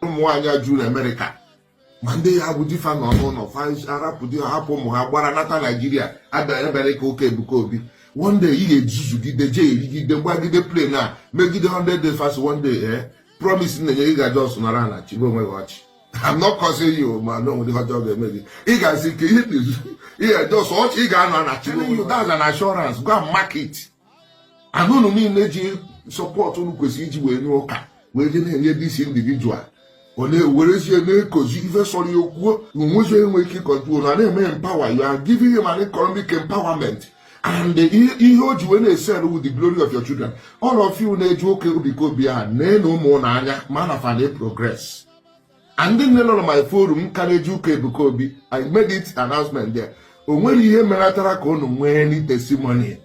Mwanya June America. Monday I would differ no fines Arab hapo muhabara nata Nigeria America okay Ebuka Obi. One day he did the jail, he the why did they play now? Make it 100 days fast one day, promising the you got just on around you won't watch. I'm not causing you, man. No, the hot job they made. He can see yeah, just watch he got on you. That's an assurance. Go and mark it. I don't need support on kwesiji we no ka. We dey this individual. Where is your name? Because you even saw your work, you make control and empower. You are giving him an economic empowerment. And he hold you when they said with the glory of your children. All of you need to okay because be a no more nanya man of an progress. And then on my forum, encourage you Ebuka Obi. I made it announcement there. When you hear Melatara Kono when testimony,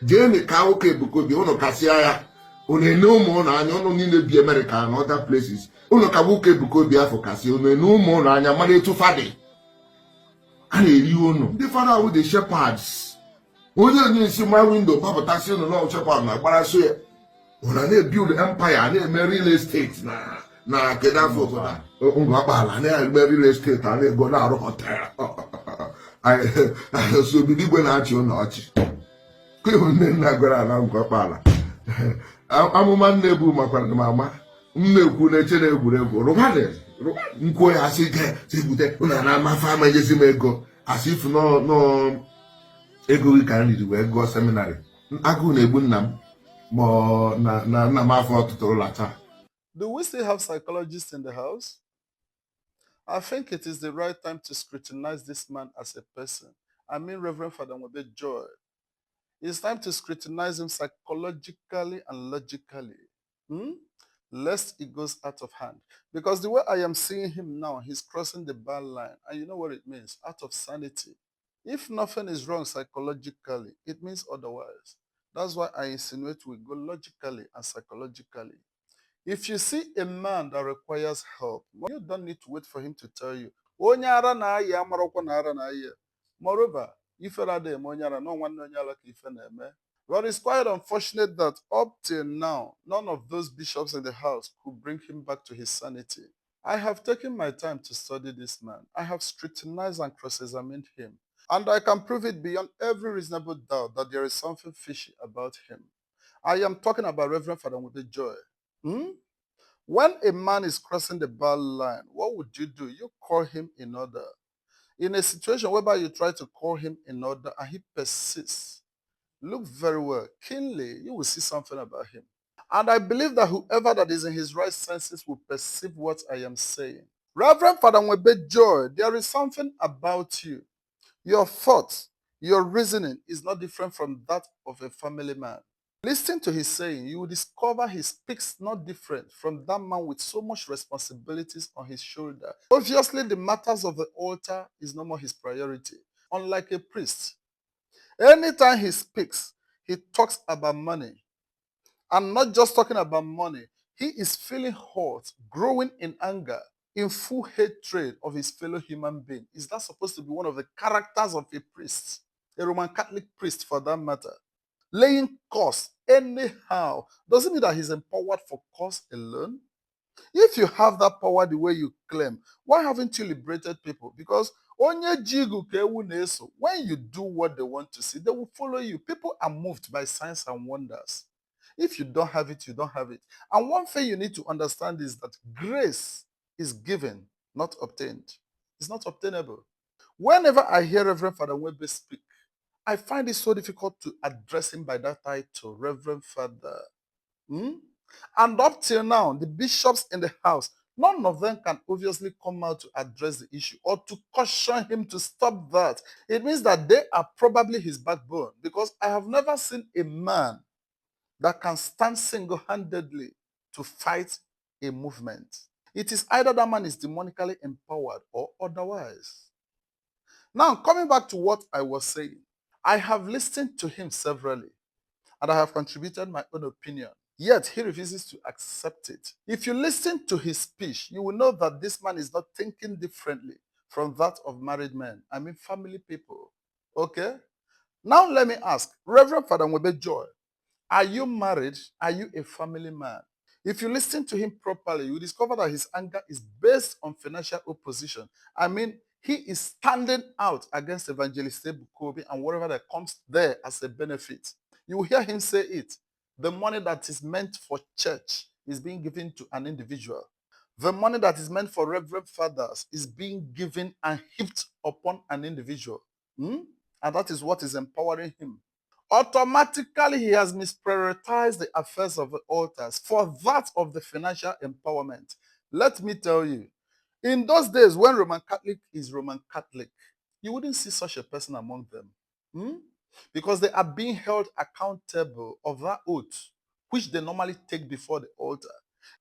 Jenny Kauke Ebuka Obi ono Kasiaya. One no more nanya no need to be America and other places. Uno kabuke Ebuka Obi advocacy. One no more nanya money to fadi. And you know the father with the shepherds. When you see my window, Papa Tassi no long shepherd na bara so ye. When they build empire, they real estate na kedafo na. Unga bala na real estate and they go na hotel. I so be digwe na achi no achi. Kwe na gwara na unga bala. Amụma nnebu makwa mama nnekwu na-eche na egwuregwu rụbade nkwo ya asị ke sibute ụna na amafa amajezi m ego asị ifu no ego gị ka nriri wee gụọ seminarị agụụ na-egbu nna m ma na nna m afọ ọtụtụ ụlọ taa. Do we still have psychologists in the house? I think it is the right time to scrutinize this man as a person. I mean Reverend Father Nwebe Joy. It's time to scrutinize him psychologically and logically, lest it goes out of hand. Because the way I am seeing him now, he's crossing the bar line. And you know what it means? Out of sanity. If nothing is wrong psychologically, it means otherwise. That's why I insinuate we go logically and psychologically. If you see a man that requires help, you don't need to wait for him to tell you. Moreover, but it's quite unfortunate that up till now, none of those bishops in the house could bring him back to his sanity. I have taken my time to study this man. I have scrutinized and cross-examined him. And I can prove it beyond every reasonable doubt that there is something fishy about him. I am talking about Reverend Father Nwebe Joy. When a man is crossing the bar line, what would you do? You call him in order. In a situation whereby you try to call him in order and he persists, look very well, keenly, you will see something about him. And I believe that whoever that is in his right senses will perceive what I am saying. Reverend Father Nwebe Joy, there is something about you. Your thoughts, your reasoning is not different from that of a family man. Listen to his saying, you will discover he speaks not different from that man with so much responsibilities on his shoulder. Obviously, the matters of the altar is no more his priority, unlike a priest. Anytime he speaks, he talks about money. And not just talking about money, he is feeling hot, growing in anger, in full hatred of his fellow human being. Is that supposed to be one of the characters of a priest? A Roman Catholic priest, for that matter. Laying curse anyhow. Doesn't mean that he's empowered for curse alone. If you have that power the way you claim, why haven't you liberated people? Because when you do what they want to see, they will follow you. People are moved by signs and wonders. If you don't have it, you don't have it. And one thing you need to understand is that grace is given, not obtained. It's not obtainable. Whenever I hear Reverend Father Nwebe speak, I find it so difficult to address him by that title, Reverend Father. And up till now, the bishops in the house, none of them can obviously come out to address the issue or to caution him to stop that. It means that they are probably his backbone, because I have never seen a man that can stand single-handedly to fight a movement. It is either that man is demonically empowered or otherwise. Now, coming back to what I was saying, I have listened to him severally, and I have contributed my own opinion. Yet, he refuses to accept it. If you listen to his speech, you will know that this man is not thinking differently from that of married men. I mean, family people. Okay? Now, let me ask, Reverend Father Nwebe Joy, are you married? Are you a family man? If you listen to him properly, you discover that his anger is based on financial opposition. I mean, he is standing out against Evangelist Ebuka Obi and whatever that comes there as a benefit. You will hear him say it. The money that is meant for church is being given to an individual. The money that is meant for reverend fathers is being given and heaped upon an individual. Hmm? And that is what is empowering him. Automatically, he has misprioritized the affairs of the altars for that of the financial empowerment. Let me tell you, in those days when Roman Catholic is Roman Catholic, you wouldn't see such a person among them. Hmm? Because they are being held accountable of that oath, which they normally take before the altar.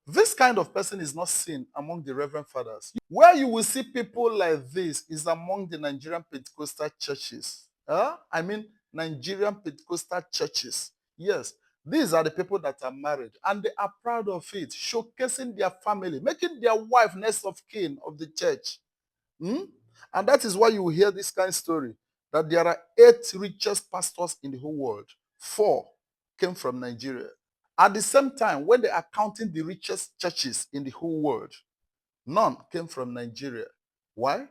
This kind of person is not seen among the Reverend Fathers. Where you will see people like this is among the Nigerian Pentecostal churches. I mean, Nigerian Pentecostal churches. Yes, these are the people that are married and they are proud of it, showcasing their family, making their wife next of kin of the church. Hmm? And that is why you will hear this kind of story, that there are 8 richest pastors in the whole world. 4 came from Nigeria. At the same time, when they are counting the richest churches in the whole world, none came from Nigeria. Why?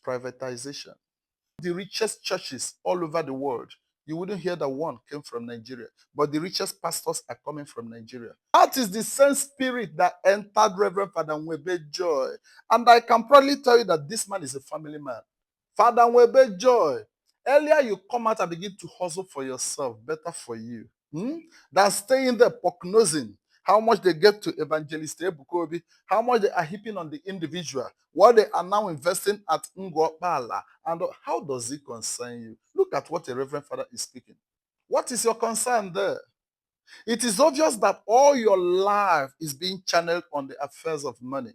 Privatization. The richest churches all over the world, you wouldn't hear that one came from Nigeria, but the richest pastors are coming from Nigeria. That is the same spirit that entered Reverend Father Nwebe Joy. And I can proudly tell you that this man is a family man. Father Nwebe Joy, earlier you come out and begin to hustle for yourself, better for you, than staying there prognosing how much they get to Evangelist Ebuka Obi, how much they are heaping on the individual, what they are now investing at Ngwakbala, and how does it concern you? Look at what a Reverend Father is speaking. What is your concern there? It is obvious that all your life is being channeled on the affairs of money.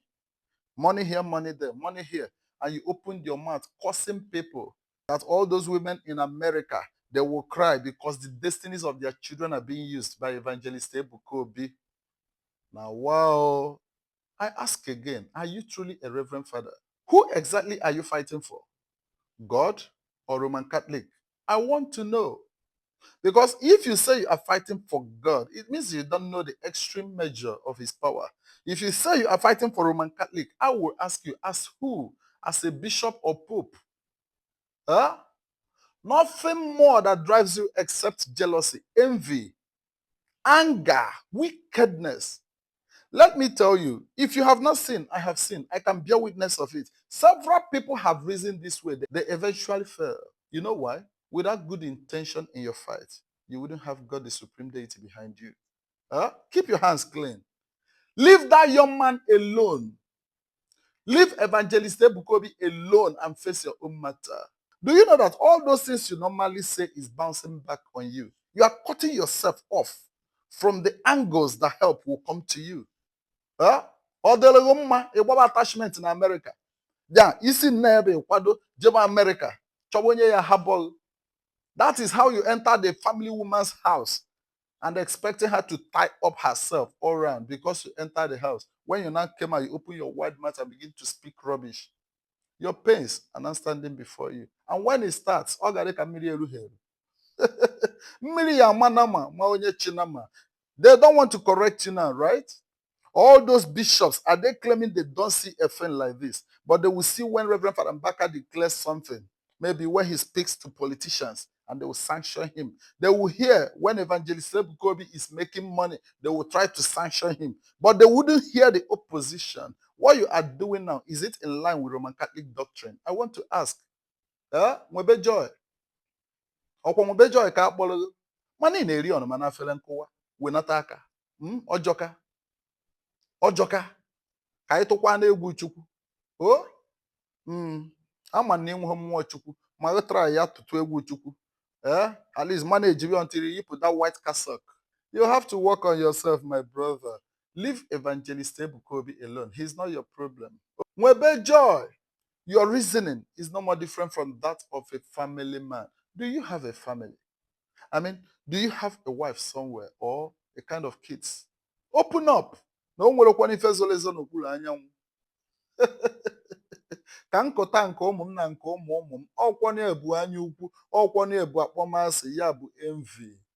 Money here, money there, money here. And you opened your mouth cursing people, that all those women in America, they will cry because the destinies of their children are being used by Evangelist Ebuka Obi. Now, wow. I ask again, are you truly a Reverend Father? Who exactly are you fighting for? God or Roman Catholic? I want to know. Because if you say you are fighting for God, it means you don't know the extreme measure of his power. If you say you are fighting for Roman Catholic, I will ask you, as who? As a bishop or pope? Huh? Nothing more that drives you except jealousy, envy, anger, wickedness. Let me tell you, if you have not seen, I have seen. I can bear witness of it. Several people have risen this way. They eventually fell. You know why? Without good intention in your fight, you wouldn't have God the supreme deity behind you. Keep your hands clean. Leave that young man alone. Leave Evangelist Ebuka Obi alone and face your own matter. Do you know that all those things you normally say is bouncing back on you? You are cutting yourself off from the angles that help will come to you. Ọ dịrịghị mma ịgbaba attachment in America. Ya isi nna ebe ịkwado jebe America chọba onye ya habọl. That is how you enter the family woman's house and expecting her to tie up herself all around because you enter the house. When you now came out, you open your wide mouth and begin to speak rubbish. Your pains are not standing before you. And when it starts, ọ gara ka mmiri erughị mmiri ya ama na ma onye chinama. They don't want to correct you now, right? All those bishops, are they claiming they don't see a thing like this? But they will see when Reverend Father Mbaka declares something, maybe when he speaks to politicians, and they will sanction him. They will hear when Evangelist Ebuka Obi is making money, they will try to sanction him. But they wouldn't hear the opposition. What you are doing now, is it in line with Roman Catholic doctrine? I want to ask. Nwebe Joy. Ọkwa Nwebe Joy ka akpọrọ money na-eri ọnụma na afele nkụwa wenata aka. Ọjọka. Ọjọka. Ka anyị tụkwa na-egwu Chukwu. Ama na ịnwe mmụọ Chukwu ma ọ try ya tụtụ egwu Chukwu. At least manage you until you put that white cassock. You have to work on yourself, my brother. Leave Evangelist Ebuka Obi alone. He's not your problem. Nwebe Joy, your reasoning is no more different from that of a family man. Do you have a family? I mean, do you have a wife somewhere or a kind of kids? Open up. No one will ife zolezọ n'okpuru anyanwụ. Ka nkọta nke ụmụ m na nke ụmụ ụmụ m, ọkwọ na-ebu anya ukwu, ọkwọ na-ebu akpọmasị, ya bụ envy.